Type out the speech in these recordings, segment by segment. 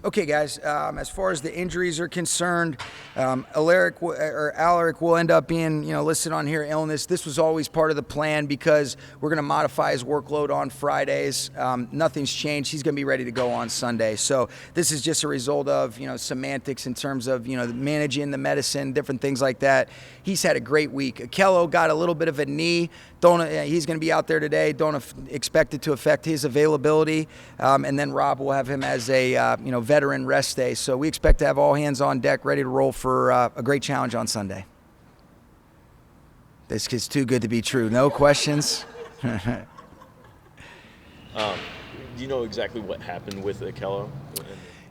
Okay, guys, as far as the injuries are concerned, Alaric will end up being, listed on here, illness. This was always part of the plan because we're going to modify his workload on Fridays. Nothing's changed. He's going to be ready to go on Sunday. So this is just a result of, semantics in terms of, managing the medicine, different things like that. He's had a great week. Ahkello got a little bit of a knee. He's going to be out there today. Don't expect it to affect his availability. And then Rob will have him as a, veteran rest day. So we expect to have all hands on deck, ready to roll for a great challenge on Sunday. This is too good to be true. No questions? Do you know exactly what happened with Ahkello?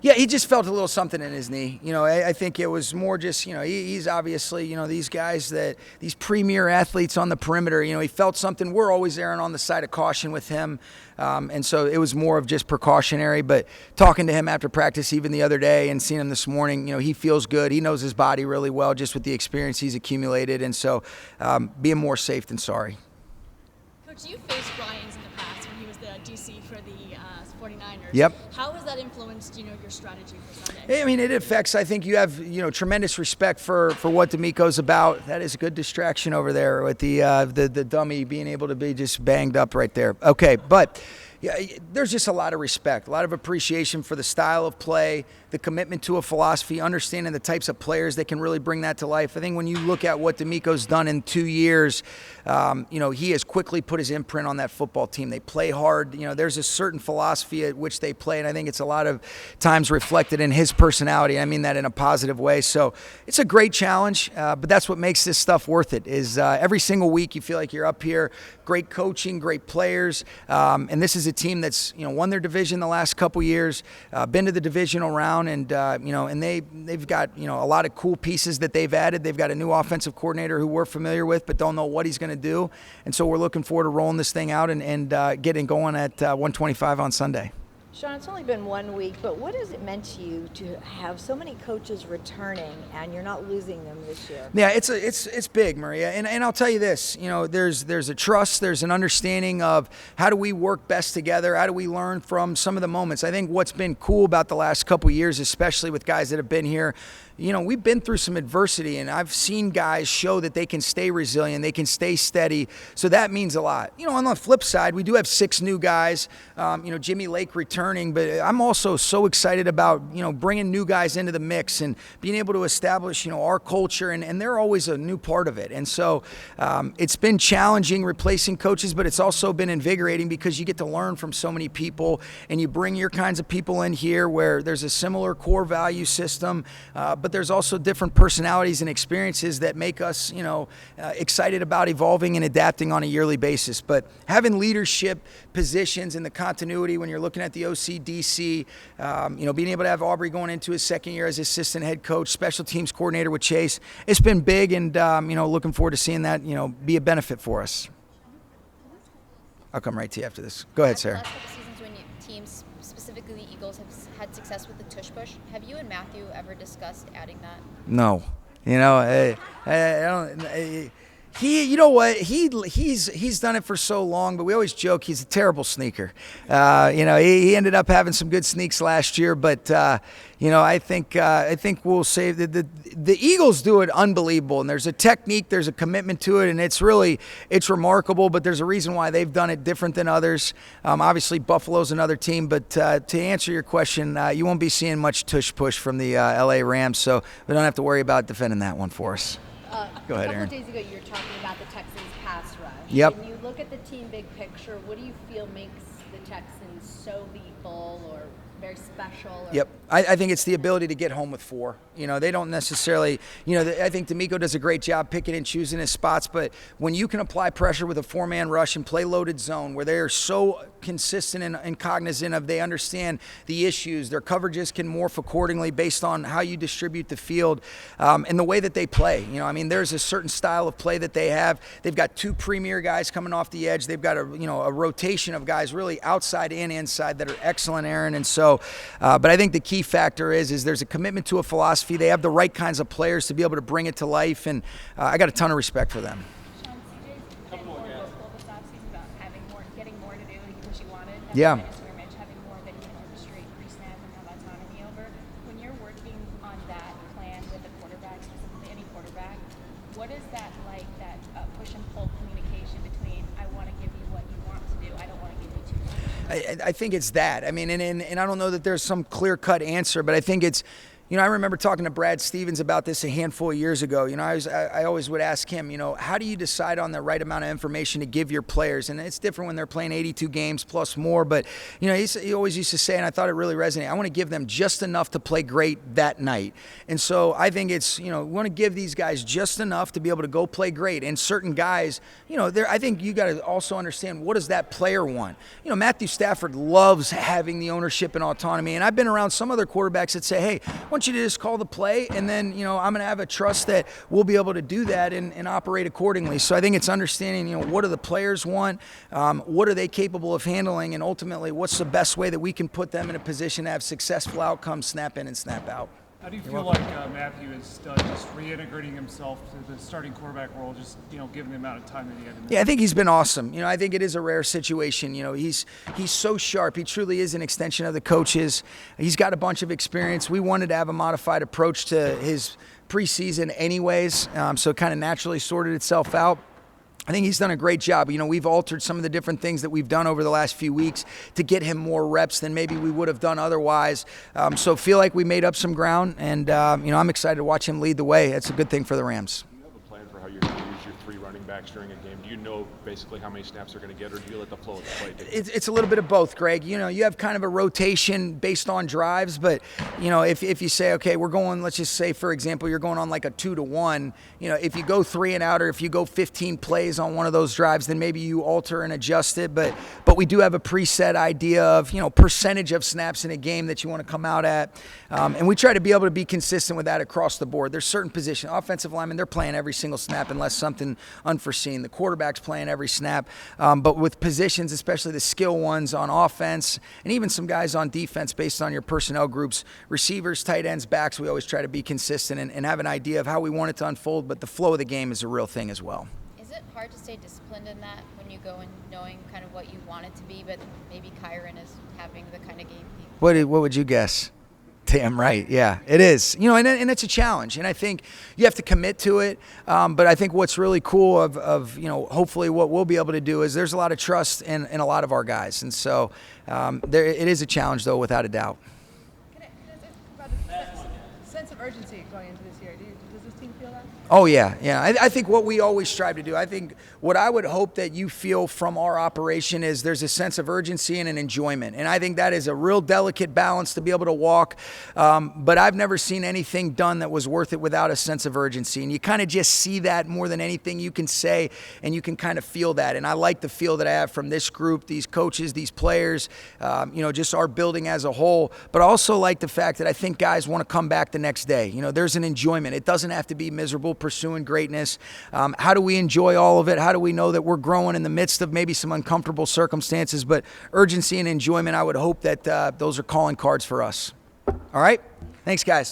Yeah, he just felt a little something in his knee. I think it was more just, he's obviously, these guys these premier athletes on the perimeter, he felt something. We're always erring on the side of caution with him. And so it was more of just precautionary. But talking to him after practice, even the other day, and seeing him this morning, he feels good. He knows his body really well just with the experience he's accumulated. And so being more safe than sorry. Coach, you faced Ryans in the past when he was the DC for the 49ers. Yep. How has that influenced, your strategy for Sunday? I mean, it affects. I think you have, tremendous respect for what DeMeco's about. That is a good distraction over there with the dummy being able to be just banged up right there. Okay, but yeah, there's just a lot of respect, a lot of appreciation for the style of play, the commitment to a philosophy, understanding the types of players that can really bring that to life. I think when you look at what DeMeco's done in 2 years, he has quickly put his imprint on that football team. They play hard. There's a certain philosophy at which they play, and I think it's a lot of times reflected in his personality. I mean that in a positive way. So it's a great challenge, but that's what makes this stuff worth it, is every single week you feel like you're up here, great coaching, great players, and this is a team that's won their division the last couple years, been to the divisional round, and and they've got a lot of cool pieces that they've added. They've got a new offensive coordinator who we're familiar with, but don't know what he's going to do, and so we're looking forward to rolling this thing out and getting going at 125 on Sunday. Sean, it's only been 1 week, but what has it meant to you to have so many coaches returning and you're not losing them this year? Yeah, it's big, Maria, and I'll tell you this, there's a trust, there's an understanding of how do we work best together, how do we learn from some of the moments. I think what's been cool about the last couple years, especially with guys that have been here, we've been through some adversity, and I've seen guys show that they can stay resilient, they can stay steady, so that means a lot. On the flip side, we do have 6 new guys, Jimmy Lake returning, but I'm also so excited about, bringing new guys into the mix and being able to establish, our culture, and they're always a new part of it. And so it's been challenging replacing coaches, but it's also been invigorating because you get to learn from so many people, and you bring your kinds of people in here where there's a similar core value system, but there's also different personalities and experiences that make us, excited about evolving and adapting on a yearly basis. But having leadership positions and the continuity when you're looking at the OCDC, being able to have Aubrey going into his second year as assistant head coach, special teams coordinator with Chase, it's been big, and looking forward to seeing that be a benefit for us. I'll come right to you after this. Go ahead, Sarah. Last couple seasons when teams, specifically the Eagles, have had success with the Tush Push, have you and Matthew ever discussed adding that? No. I don't. You know what? He's done it for so long, but we always joke he's a terrible sneaker. He ended up having some good sneaks last year, but I think we'll say that the Eagles do it unbelievable, and there's a technique, there's a commitment to it, and it's remarkable. But there's a reason why they've done it different than others. Obviously, Buffalo's another team, but to answer your question, you won't be seeing much tush push from the LA Rams, so we don't have to worry about defending that one for us. Go ahead, Aaron. A couple of days ago, you were talking about the Texans' pass rush. Yep. When you look at the team big picture, what do you feel makes the Texans so lethal or very special? Or Yep. I think it's the ability to get home with 4. They don't necessarily, I think DeMeco does a great job picking and choosing his spots, but when you can apply pressure with a 4-man rush and play loaded zone where they are so consistent and cognizant of, they understand the issues, their coverages can morph accordingly based on how you distribute the field and the way that they play. There's a certain style of play that they have. They've got 2 premier guys coming off the edge. They've got a rotation of guys really outside and inside that are excellent, Aaron. And so, but I think the key factor is there's a commitment to a philosophy. They have the right kinds of players to be able to bring it to life, and I got a ton of respect for them. Sean, CJ's been more vocal this offseason about getting more to do, what you wanted. Yeah. Having more that he can orchestrate pre-snap and have autonomy over. I think it's that. I mean, and I don't know that there's some clear-cut answer, but I think it's, I remember talking to Brad Stevens about this a handful of years ago. I always would ask him, how do you decide on the right amount of information to give your players? And it's different when they're playing 82 games plus more. But, he always used to say, and I thought it really resonated, I want to give them just enough to play great that night. And so I think it's, we want to give these guys just enough to be able to go play great. And certain guys, I think you got to also understand, what does that player want? Matthew Stafford loves having the ownership and autonomy. And I've been around some other quarterbacks that say, hey, I want you to just call the play, and then, I'm going to have a trust that we'll be able to do that and operate accordingly. So I think it's understanding, what do the players want? What are they capable of handling? And ultimately, what's the best way that we can put them in a position to have successful outcomes, snap in and snap out? How do you feel like Matthew is just reintegrating himself to the starting quarterback role, just given the amount of time that he had? Yeah, I think he's been awesome. I think it is a rare situation. He's so sharp. He truly is an extension of the coaches. He's got a bunch of experience. We wanted to have a modified approach to his preseason anyways, so it kind of naturally sorted itself out. I think he's done a great job. We've altered some of the different things that we've done over the last few weeks to get him more reps than maybe we would have done otherwise. So feel like we made up some ground, and I'm excited to watch him lead the way. It's a good thing for the Rams. Do you have a plan for how you're going to use your 3 running backs during a game? Do you know basically how many snaps they're going to get, or do you let the flow of the play dictate? It's a little bit of both, Greg. You have kind of a rotation based on drives, but if you say, okay, we're going, let's just say, for example, you're going on like a 2-to-1. If you go 3 and out, or if you go 15 plays on one of those drives, then maybe you alter and adjust it. But we do have a preset idea of percentage of snaps in a game that you want to come out at, and we try to be able to be consistent with that across the board. There's certain positions, offensive linemen, they're playing every single snap unless something unforeseen. The quarterback's playing every snap, but with positions, especially the skill ones on offense, and even some guys on defense based on your personnel groups, receivers, tight ends, backs, we always try to be consistent and have an idea of how we want it to unfold, but the flow of the game is a real thing as well. Is it hard to stay disciplined in that when you go in knowing kind of what you want it to be, but maybe Kyron is having the kind of game he... What would you guess? Damn right. Yeah, it is. And it's a challenge. And I think you have to commit to it. But I think what's really cool of hopefully what we'll be able to do is there's a lot of trust in a lot of our guys. And so it is a challenge, though, without a doubt. Can I ask about a sense of urgency going into this year? Does this team feel that? Oh, yeah. I think what we always strive to do, I think what I would hope that you feel from our operation is there's a sense of urgency and an enjoyment. And I think that is a real delicate balance to be able to walk. But I've never seen anything done that was worth it without a sense of urgency. And you kind of just see that more than anything you can say, and you can kind of feel that. And I like the feel that I have from this group, these coaches, these players, just our building as a whole. But I also like the fact that I think guys want to come back the next day. There's an enjoyment. It doesn't have to be miserable pursuing greatness. How do we enjoy all of it? How do we know that we're growing in the midst of maybe some uncomfortable circumstances? But urgency and enjoyment, I would hope that those are calling cards for us. All right? Thanks, guys.